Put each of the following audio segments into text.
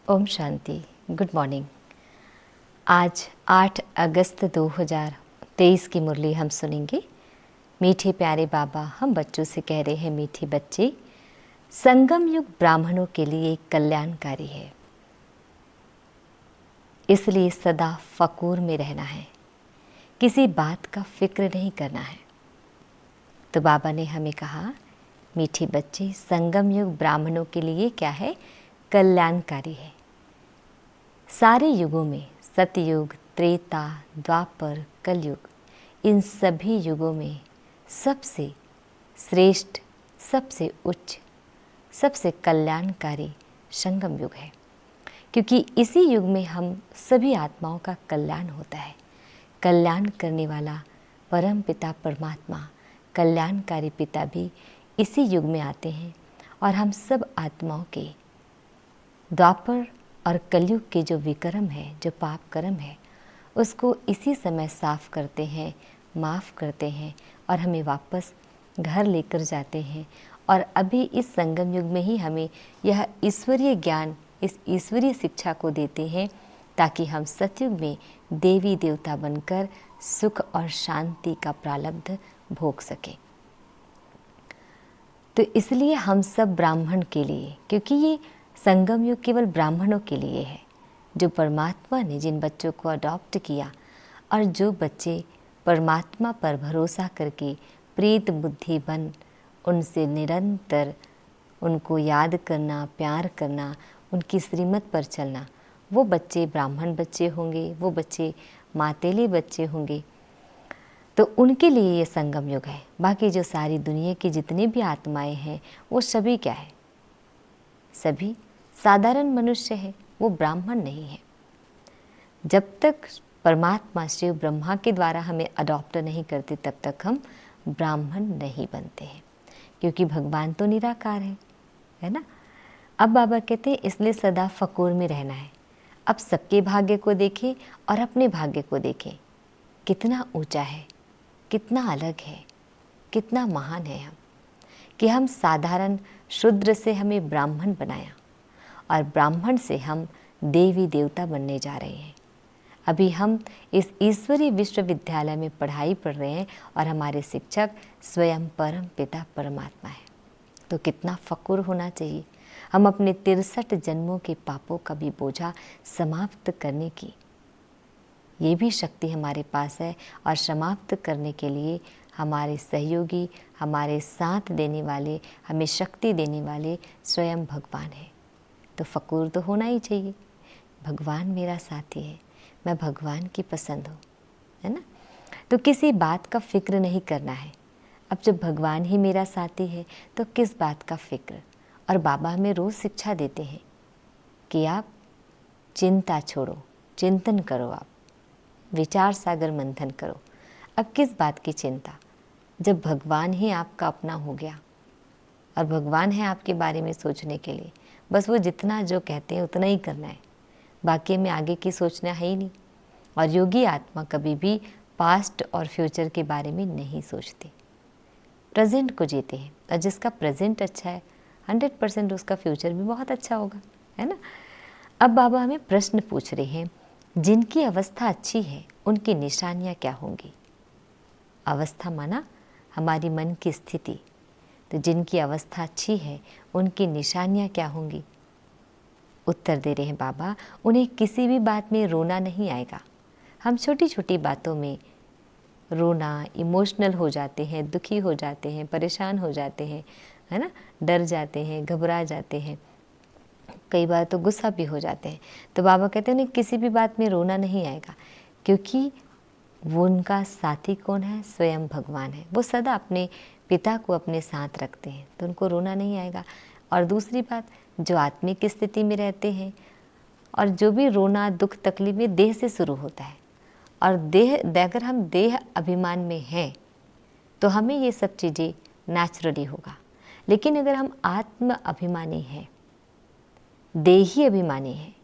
Om Shanti. Good morning. आज 8 अगस्त 2023 की मुरली हम सुनेंगे। मीठे प्यारे बाबा हम बच्चों से कह रहे हैं, मीठे बच्चे, संगम युग ब्राह्मणों के लिए कल्याणकारी है, इसलिए सदा फकूर में रहना है, किसी बात का फिक्र नहीं करना है। तो बाबा ने हमें कहा, मीठे बच्चे, संगम युग ब्राह्मणों के लिए क्या है? कल्याणकारी है। सारे युगों में, सतयुग, त्रेता, द्वापर, कलयुग, इन सभी युगों में सबसे श्रेष्ठ, सबसे उच्च, सबसे कल्याणकारी संगम युग है, क्योंकि इसी युग में हम सभी आत्माओं का कल्याण होता है। कल्याण करने वाला परम पिता परमात्मा, कल्याणकारी पिता भी इसी युग में आते हैं और हम सब आत्माओं के द्वापर और कलयुग के जो विकर्म है, जो पाप कर्म है, उसको इसी समय साफ करते हैं, माफ़ करते हैं और हमें वापस घर लेकर जाते हैं। और अभी इस संगम युग में ही हमें यह ईश्वरीय ज्ञान, इस ईश्वरीय शिक्षा को देते हैं, ताकि हम सतयुग में देवी देवता बनकर सुख और शांति का प्रारब्ध भोग सकें। तो इसलिए हम सब ब्राह्मण के लिए, क्योंकि ये संगम युग केवल ब्राह्मणों के लिए है, जो परमात्मा ने जिन बच्चों को अडॉप्ट किया और जो बच्चे परमात्मा पर भरोसा करके प्रीत बुद्धि बन उनसे निरंतर उनको याद करना, प्यार करना, उनकी श्रीमत पर चलना, वो बच्चे ब्राह्मण बच्चे होंगे, वो बच्चे मातेली बच्चे होंगे। तो उनके लिए ये संगम युग है। बाकी जो सारी दुनिया की जितनी भी आत्माएं हैं, वो सभी क्या है? सभी साधारण मनुष्य है, वो ब्राह्मण नहीं है। जब तक परमात्मा शिव ब्रह्मा के द्वारा हमें अडॉप्ट नहीं करते, तब तक हम ब्राह्मण नहीं बनते हैं, क्योंकि भगवान तो निराकार है ना। अब बाबा कहते हैं, इसलिए सदा फकूर में रहना है। अब सबके भाग्य को देखें और अपने भाग्य को देखें, कितना ऊंचा है, कितना अलग है, कितना महान है हम, कि हम साधारण शूद्र से हमें ब्राह्मण बनाया और ब्राह्मण से हम देवी देवता बनने जा रहे हैं। अभी हम इस ईश्वरीय विश्वविद्यालय में पढ़ाई पढ़ रहे हैं और हमारे शिक्षक स्वयं परम पिता परमात्मा है। तो कितना फक्र होना चाहिए। हम अपने 63 जन्मों के पापों का भी बोझा समाप्त करने की ये भी शक्ति हमारे पास है, और समाप्त करने के लिए हमारे सहयोगी, हमारे साथ देने वाले, हमें शक्ति देने वाले स्वयं भगवान है। तो फकूर तो होना ही चाहिए। भगवान मेरा साथी है, मैं भगवान की पसंद हूँ, है ना। तो किसी बात का फिक्र नहीं करना है। अब जब भगवान ही मेरा साथी है तो किस बात का फिक्र। और बाबा हमें रोज़ शिक्षा देते हैं कि आप चिंता छोड़ो, चिंतन करो, आप विचार सागर मंथन करो। अब किस बात की चिंता, जब भगवान ही आपका अपना हो गया और भगवान है आपके बारे में सोचने के लिए। बस वो जितना जो कहते हैं उतना ही करना है, बाकी में आगे की सोचना है ही नहीं। और योगी आत्मा कभी भी पास्ट और फ्यूचर के बारे में नहीं सोचते, प्रेजेंट को जीते हैं। और जिसका प्रेजेंट अच्छा है, 100% उसका फ्यूचर भी बहुत अच्छा होगा, है ना। अब बाबा हमें प्रश्न पूछ रहे हैं, जिनकी अवस्था अच्छी है उनकी निशानियाँ क्या होंगी? अवस्था माना हमारी मन की स्थिति। तो जिनकी अवस्था अच्छी है उनकी निशानियाँ क्या होंगी? उत्तर दे रहे हैं बाबा, उन्हें किसी भी बात में रोना नहीं आएगा। हम छोटी छोटी बातों में रोना, इमोशनल हो जाते हैं, दुखी हो जाते हैं, परेशान हो जाते हैं, है ना, डर जाते हैं, घबरा जाते हैं, कई बार तो गुस्सा भी हो जाते हैं। तो बाबा कहते हैं उन्हें किसी भी बात में रोना नहीं आएगा, क्योंकि वो उनका साथी कौन है? स्वयं भगवान है। वो सदा अपने पिता को अपने साथ रखते हैं, तो उनको रोना नहीं आएगा। और दूसरी बात, जो आत्मिक स्थिति में रहते हैं, और जो भी रोना दुख तकलीफ में देह से शुरू होता है, और अगर हम देह अभिमान में हैं तो हमें ये सब चीज़ें नेचुरली होगा। लेकिन अगर हम आत्म अभिमानी हैं, देही अभिमानी हैं,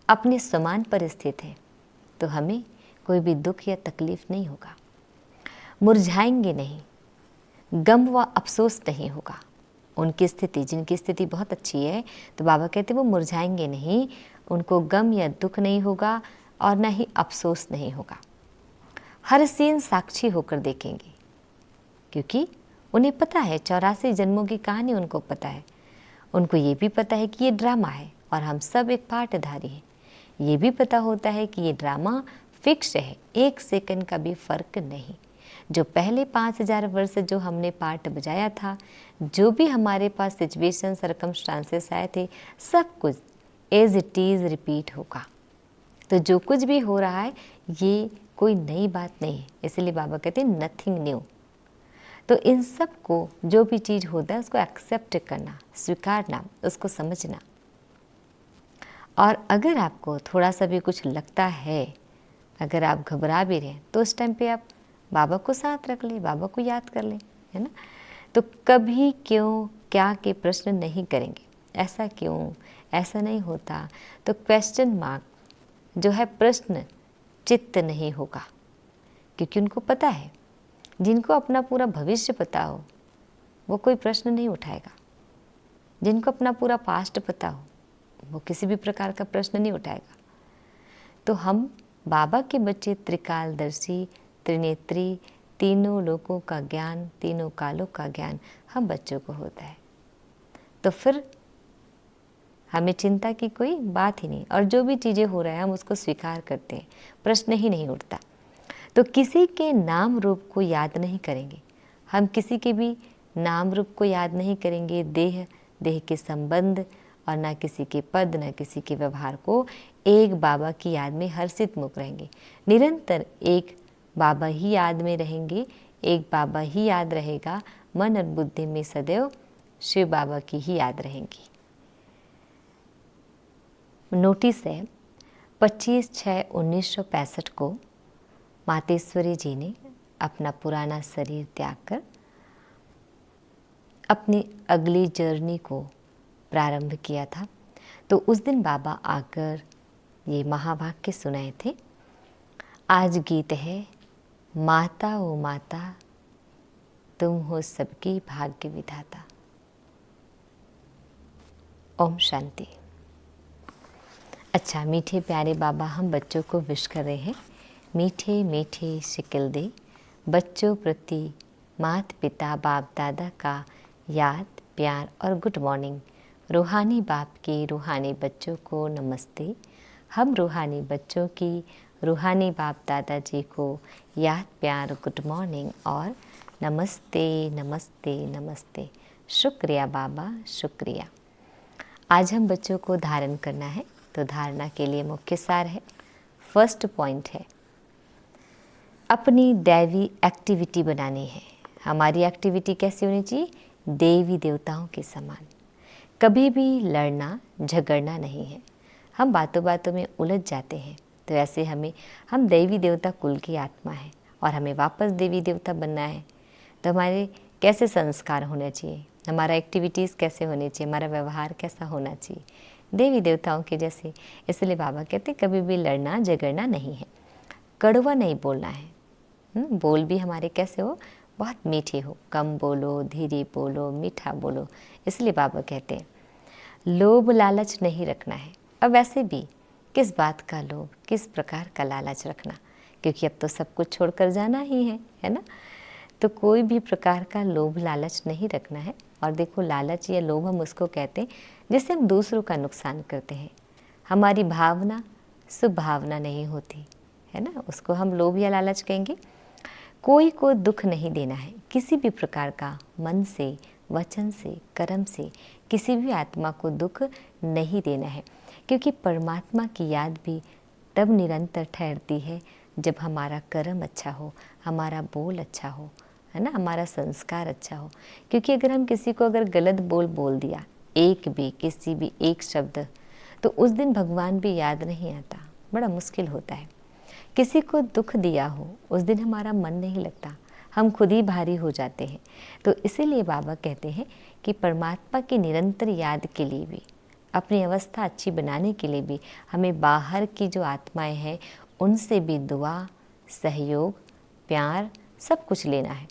अपने समान पर स्थित हैं, तो हमें कोई भी दुख या तकलीफ नहीं होगा, मुरझाएंगे नहीं, गम व अफसोस नहीं होगा, उनकी स्थिति, जिनकी स्थिति बहुत अच्छी है, तो बाबा कहते वो मुरझाएंगे नहीं, उनको गम या दुख नहीं होगा और ना ही अफसोस नहीं होगा। हर सीन साक्षी होकर देखेंगे, क्योंकि उन्हें पता है 84 जन्मों की कहानी उनको पता है। उनको ये भी पता है कि ये ड्रामा है और हम सब एक पार्टधारी हैं। ये भी पता होता है कि ये ड्रामा फिक्स है, 1 सेकंड का भी फर्क नहीं। जो पहले 5000 वर्ष जो हमने पार्ट बजाया था, जो भी हमारे पास सिचुएशन सर्कमस्टांसेस आए थे, सब कुछ एज इट इज़ रिपीट होगा। तो जो कुछ भी हो रहा है ये कोई नई बात नहीं है, इसलिए बाबा कहते हैं नथिंग न्यू। तो इन सब को जो भी चीज़ होता है उसको एक्सेप्ट करना, स्वीकारना, उसको समझना। और अगर आपको थोड़ा सा भी कुछ लगता है, अगर आप घबरा भी रहे हैं, तो उस टाइम पे आप बाबा को साथ रख लें, बाबा को याद कर लें, है ना। तो कभी क्यों क्या के प्रश्न नहीं करेंगे, ऐसा क्यों, ऐसा नहीं होता, तो क्वेश्चन मार्क जो है प्रश्न चित्त नहीं होगा। क्योंकि उनको पता है, जिनको अपना पूरा भविष्य पता हो वो कोई प्रश्न नहीं उठाएगा। जिनको अपना पूरा पास्ट पता हो वो किसी भी प्रकार का प्रश्न नहीं उठाएगा। तो हम बाबा के बच्चे त्रिकालदर्शी, त्रिनेत्री, तीनों लोकों का ज्ञान, तीनों कालों का ज्ञान हम बच्चों को होता है। तो फिर हमें चिंता की कोई बात ही नहीं, और जो भी चीज़ें हो रहा है हम उसको स्वीकार करते हैं, प्रश्न ही नहीं उठता। तो किसी के नाम रूप को याद नहीं करेंगे, हम किसी के भी नाम रूप को याद नहीं करेंगे, देह के संबंध, और ना किसी के पद, ना किसी के व्यवहार को। एक बाबा की याद में हर्षित मुख रहेंगे, निरंतर एक बाबा ही याद में रहेंगे, एक बाबा ही याद रहेगा, मन और बुद्धि में सदैव शिव बाबा की ही याद रहेंगी। नोटिस है 25/6/1965 को मातेश्वरी जी ने अपना पुराना शरीर त्याग कर अपनी अगली जर्नी को प्रारंभ किया था। तो उस दिन बाबा आकर ये महावाक्य सुनाए थे। आज गीत है, माता ओ माता तुम हो सबकी भाग्य विधाता। ओम शांति। अच्छा, मीठे प्यारे बाबा हम बच्चों को विश कर रहे हैं। मीठे मीठे शिकल दे बच्चों प्रति माता पिता बाप दादा का याद, प्यार और गुड मॉर्निंग। रूहानी बाप के रूहानी बच्चों को नमस्ते। हम रूहानी बच्चों की रूहानी बाप दादाजी को याद, प्यार, गुड मॉर्निंग और नमस्ते नमस्ते नमस्ते। शुक्रिया बाबा, शुक्रिया। आज हम बच्चों को धारण करना है, तो धारणा के लिए मुख्य सार है। फर्स्ट पॉइंट है अपनी दैवी एक्टिविटी बनानी है। हमारी एक्टिविटी कैसी होनी चाहिए? देवी देवताओं के समान। कभी भी लड़ना झगड़ना नहीं है। हम बातों बातों में उलझ जाते हैं, तो ऐसे हम देवी देवता कुल की आत्मा है और हमें वापस देवी देवता बनना है। तो हमारे कैसे संस्कार होने चाहिए, हमारा एक्टिविटीज़ कैसे होनी चाहिए, हमारा व्यवहार कैसा होना चाहिए, देवी देवताओं के जैसे। इसलिए बाबा कहते कभी भी लड़ना झगड़ना नहीं है, कड़वा नहीं बोलना है। बोल भी हमारे कैसे हो? बहुत मीठे हो, कम बोलो, धीरे बोलो, मीठा बोलो। इसलिए बाबा कहते हैं लोभ लालच नहीं रखना है। अब वैसे भी किस बात का लोभ, किस प्रकार का लालच रखना, क्योंकि अब तो सब कुछ छोड़कर जाना ही है ना। तो कोई भी प्रकार का लोभ लालच नहीं रखना है। और देखो, लालच या लोभ हम उसको कहते हैं जिससे हम दूसरों का नुकसान करते हैं। हमारी भावना शुभ भावना नहीं होती है ना, उसको हम लोभ या लालच कहेंगे। कोई को दुख नहीं देना है, किसी भी प्रकार का, मन से, वचन से, कर्म से किसी भी आत्मा को दुख नहीं देना है। क्योंकि परमात्मा की याद भी तब निरंतर ठहरती है जब हमारा कर्म अच्छा हो, हमारा बोल अच्छा हो, है ना, हमारा संस्कार अच्छा हो। क्योंकि अगर हम किसी को गलत बोल दिया, एक भी किसी भी एक शब्द, तो उस दिन भगवान भी याद नहीं आता, बड़ा मुश्किल होता है। किसी को दुख दिया हो, उस दिन हमारा मन नहीं लगता, हम खुद ही भारी हो जाते हैं। तो इसीलिए बाबा कहते हैं कि परमात्मा की निरंतर याद के लिए भी, अपनी अवस्था अच्छी बनाने के लिए भी हमें बाहर की जो आत्माएं हैं उनसे भी दुआ, सहयोग, प्यार सब कुछ लेना है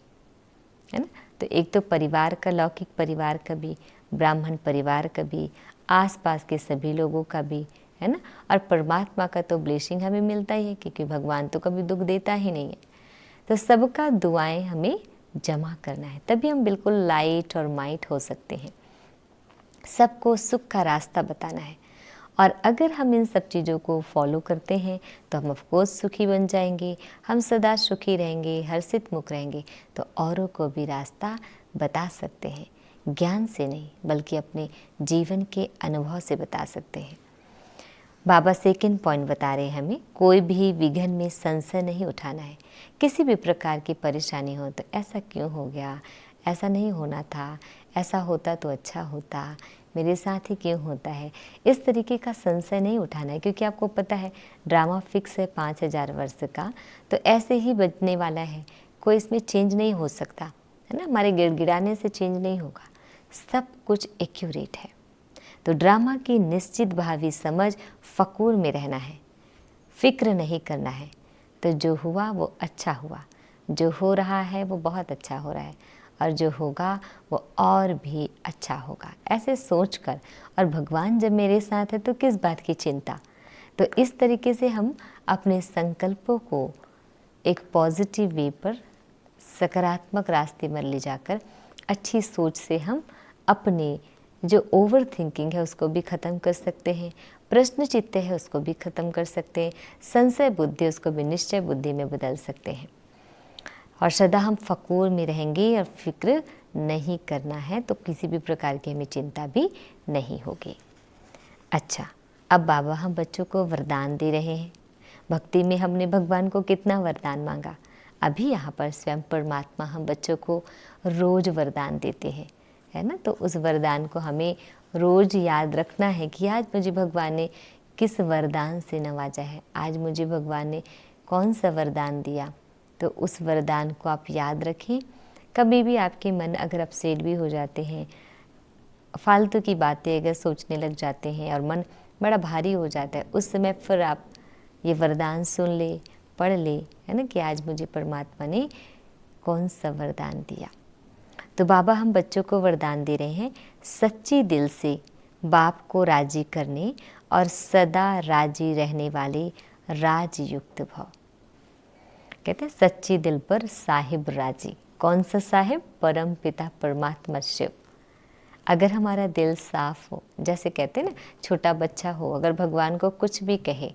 ना। तो एक तो परिवार का, लौकिक परिवार का भी, ब्राह्मण परिवार का भी, आसपास के सभी लोगों का भी, है ना। और परमात्मा का तो ब्लेसिंग हमें मिलता ही है, क्योंकि भगवान तो कभी दुख देता ही नहीं है। तो सबका दुआएं हमें जमा करना है, तभी हम बिल्कुल लाइट और माइट हो सकते हैं। सबको सुख का रास्ता बताना है, और अगर हम इन सब चीज़ों को फॉलो करते हैं तो हम ऑफकोर्स सुखी बन जाएंगे, हम सदा सुखी रहेंगे, हर्षित मुख रहेंगे, तो औरों को भी रास्ता बता सकते हैं। ज्ञान से नहीं, बल्कि अपने जीवन के अनुभव से बता सकते हैं। बाबा सेकंड पॉइंट बता रहे हैं हमें, कोई भी विघन में संशय नहीं उठाना है। किसी भी प्रकार की परेशानी हो तो ऐसा क्यों हो गया, ऐसा नहीं होना था, ऐसा होता तो अच्छा होता, मेरे साथ ही क्यों होता है, इस तरीके का संशय नहीं उठाना है। क्योंकि आपको पता है ड्रामा फिक्स है 5000 वर्ष का, तो ऐसे ही बजने वाला है, कोई इसमें चेंज नहीं हो सकता, है ना। हमारे गिड़गिड़ाने से चेंज नहीं होगा, सब कुछ एक्यूरेट है। तो ड्रामा की निश्चित भावी समझ, फकूर में रहना है, फिक्र नहीं करना है। तो जो हुआ वो अच्छा हुआ, जो हो रहा है वो बहुत अच्छा हो रहा है, और जो होगा वो और भी अच्छा होगा, ऐसे सोचकर। और भगवान जब मेरे साथ है तो किस बात की चिंता। तो इस तरीके से हम अपने संकल्पों को एक पॉजिटिव वे पर, सकारात्मक रास्ते में ले जाकर, अच्छी सोच से हम अपने जो ओवर थिंकिंग है उसको भी ख़त्म कर सकते हैं, प्रश्न चित्त है उसको भी ख़त्म कर सकते हैं, संशय बुद्धि उसको भी निश्चय बुद्धि में बदल सकते हैं। और सदा हम फकूर में रहेंगे और फिक्र नहीं करना है, तो किसी भी प्रकार की हमें चिंता भी नहीं होगी। अच्छा, अब बाबा हम बच्चों को वरदान दे रहे हैं। भक्ति में हमने भगवान को कितना वरदान मांगा, अभी यहाँ पर स्वयं परमात्मा हम बच्चों को रोज़ वरदान देते हैं, है ना। तो उस वरदान को हमें रोज़ याद रखना है कि आज मुझे भगवान ने किस वरदान से नवाजा है, आज मुझे भगवान ने कौन सा वरदान दिया। तो उस वरदान को आप याद रखें। कभी भी आपके मन अगर अपसेट भी हो जाते हैं, फालतू की बातें अगर सोचने लग जाते हैं और मन बड़ा भारी हो जाता है, उस समय फिर आप ये वरदान सुन ले, पढ़ ले, है ना, कि आज मुझे परमात्मा ने कौन सा वरदान दिया। तो बाबा हम बच्चों को वरदान दे रहे हैं, सच्ची दिल से बाप को राजी करने और सदा राजी रहने वाले राजयुक्त भव। कहते हैं सच्ची दिल पर साहिब राजी। कौन सा साहिब? परम पिता परमात्मा शिव। अगर हमारा दिल साफ हो, जैसे कहते हैं ना, छोटा बच्चा हो, अगर भगवान को कुछ भी कहे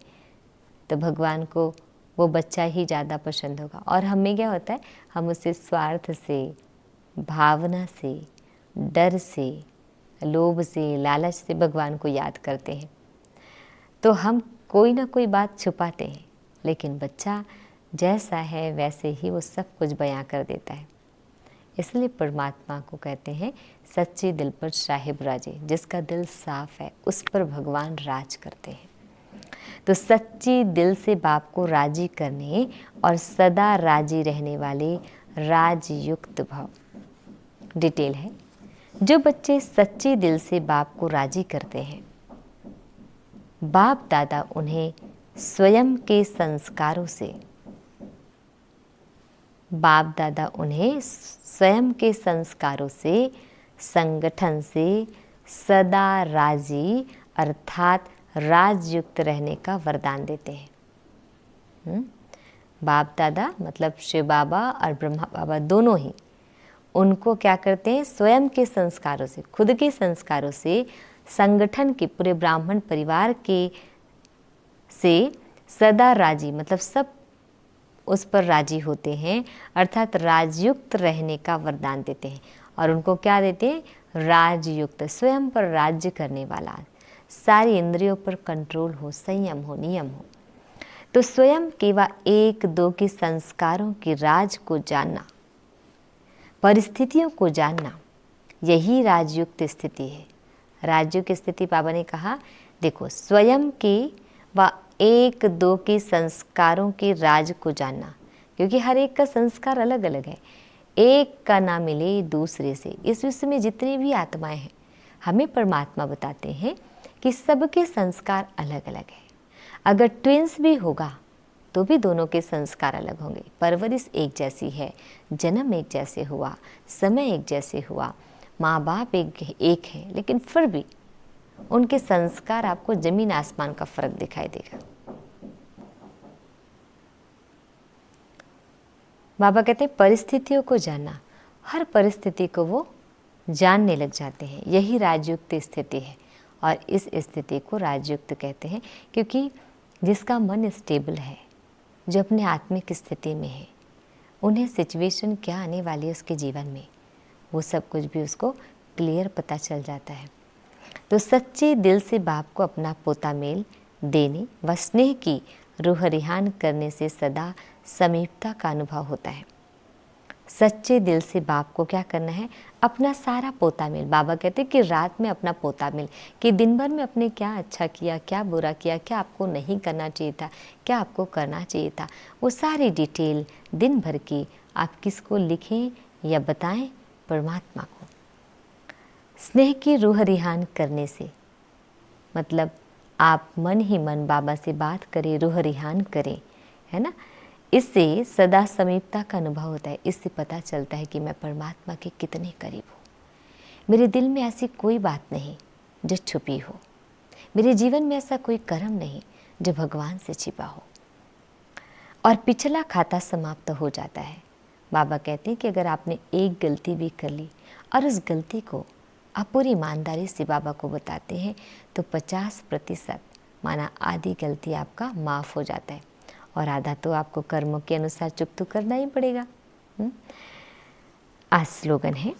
तो भगवान को वो बच्चा ही ज़्यादा पसंद होगा। और हमें क्या होता है, हम उसे स्वार्थ से, भावना से, डर से, लोभ से, लालच से भगवान को याद करते हैं। तो हम कोई ना कोई बात छुपाते हैं, लेकिन बच्चा जैसा है वैसे ही वो सब कुछ बयां कर देता है। इसलिए परमात्मा को कहते हैं सच्चे दिल पर साहिब राजे। जिसका दिल साफ है उस पर भगवान राज करते हैं। तो सच्ची दिल से बाप को राजी करने और सदा राजी रहने वाले राजयुक्त भव। डिटेल है, जो बच्चे सच्चे दिल से बाप को राजी करते हैं, बाप दादा उन्हें स्वयं के संस्कारों से, बाप दादा उन्हें स्वयं के संस्कारों से, संगठन से सदा राजी अर्थात राजयुक्त रहने का वरदान देते हैं। बाप दादा मतलब शिव बाबा और ब्रह्मा बाबा दोनों ही उनको क्या करते हैं, स्वयं के संस्कारों से, खुद के संस्कारों से, संगठन के पूरे ब्राह्मण परिवार के से सदा राजी मतलब सब उस पर राजी होते हैं, अर्थात राजयुक्त रहने का वरदान देते हैं। और उनको क्या देते हैं, राजयुक्त, स्वयं पर राज्य करने वाला, सारी इंद्रियों पर कंट्रोल हो, संयम हो, नियम हो। तो स्वयं के व एक दो के संस्कारों के राज को जानना, परिस्थितियों को जानना, यही राजयुक्त स्थिति है। राजयुक्त स्थिति बाबा ने कहा, देखो स्वयं के व एक दो के संस्कारों के राज को जानना, क्योंकि हर एक का संस्कार अलग अलग है, एक का ना मिले दूसरे से। इस विश्व में जितनी भी आत्माएं हैं, हमें परमात्मा बताते हैं कि सबके संस्कार अलग अलग है। अगर ट्विंस भी होगा तो भी दोनों के संस्कार अलग होंगे। परवरिश एक जैसी है, जन्म एक जैसे हुआ, समय एक जैसे हुआ, माँ बाप एक है, लेकिन फिर भी उनके संस्कार आपको जमीन आसमान का फर्क दिखाई देगा। बाबा कहते हैं परिस्थितियों को जानना, हर परिस्थिति को वो जानने लग जाते हैं। यही राजयुक्त स्थिति है, और इस स्थिति को राजयुक्त कहते हैं क्योंकि जिसका मन स्टेबल है, जो अपने आत्मिक स्थिति में है, उन्हें सिचुएशन क्या आने वाली है उसके जीवन में, वो सब कुछ भी उसको क्लियर पता चल जाता है। तो सच्चे दिल से बाप को अपना पोता मेल देने व स्नेह की रूह रिहान करने से सदा समीपता का अनुभव होता है। सच्चे दिल से बाप को क्या करना है? अपना सारा पोता मेल। बाबा कहते हैं कि रात में अपना पोता मेल, कि दिन भर में अपने क्या अच्छा किया, क्या बुरा किया, क्या आपको नहीं करना चाहिए था, क्या आपको करना चाहिए था, वो सारी डिटेल दिन भर की आप किसको लिखें या बताएं? परमात्मा को। स्नेह की रूह रिहान करने से मतलब आप मन ही मन बाबा से बात करें, रूह रिहान करें, है ना। इससे सदा समीपता का अनुभव होता है। इससे पता चलता है कि मैं परमात्मा के कितने करीब हूँ। मेरे दिल में ऐसी कोई बात नहीं जो छुपी हो, मेरे जीवन में ऐसा कोई कर्म नहीं जो भगवान से छिपा हो, और पिछला खाता समाप्त हो जाता है। बाबा कहते हैं कि अगर आपने एक गलती भी कर ली और उस गलती को आप पूरी ईमानदारी से बाबा को बताते हैं तो 50% माना आधी गलती आपका माफ़ हो जाता है, और आधा तो आपको कर्मों के अनुसार चुकता करना ही पड़ेगा। आज स्लोगन है,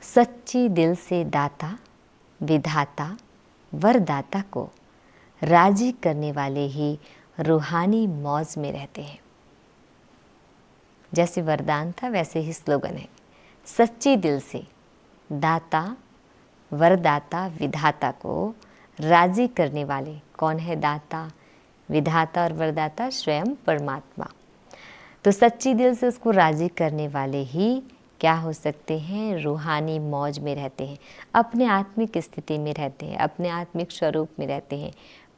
सच्ची दिल से दाता विधाता वरदाता को राजी करने वाले ही रूहानी मौज में रहते हैं। जैसे वरदान था वैसे ही स्लोगन है, सच्ची दिल से दाता वरदाता विधाता को राजी करने वाले। कौन है दाता, विधाता और वरदाता? स्वयं परमात्मा। तो सच्ची दिल से उसको राजी करने वाले ही क्या हो सकते हैं? रूहानी मौज में रहते हैं, अपने आत्मिक स्थिति में रहते हैं, अपने आत्मिक स्वरूप में रहते हैं।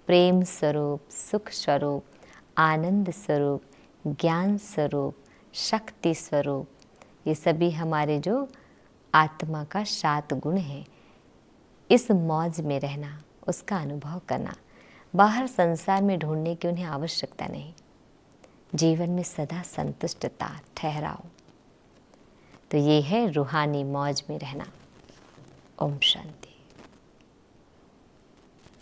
प्रेम स्वरूप, सुख स्वरूप, आनंद स्वरूप, ज्ञान स्वरूप, शक्ति स्वरूप, ये सभी हमारे जो आत्मा का 7 गुण हैं। इस मौज में रहना, उसका अनुभव करना, बाहर संसार में ढूंढने की उन्हें आवश्यकता नहीं। जीवन में सदा संतुष्टता, ठहराव। तो ये है रूहानी मौज में रहना। ओम शांति।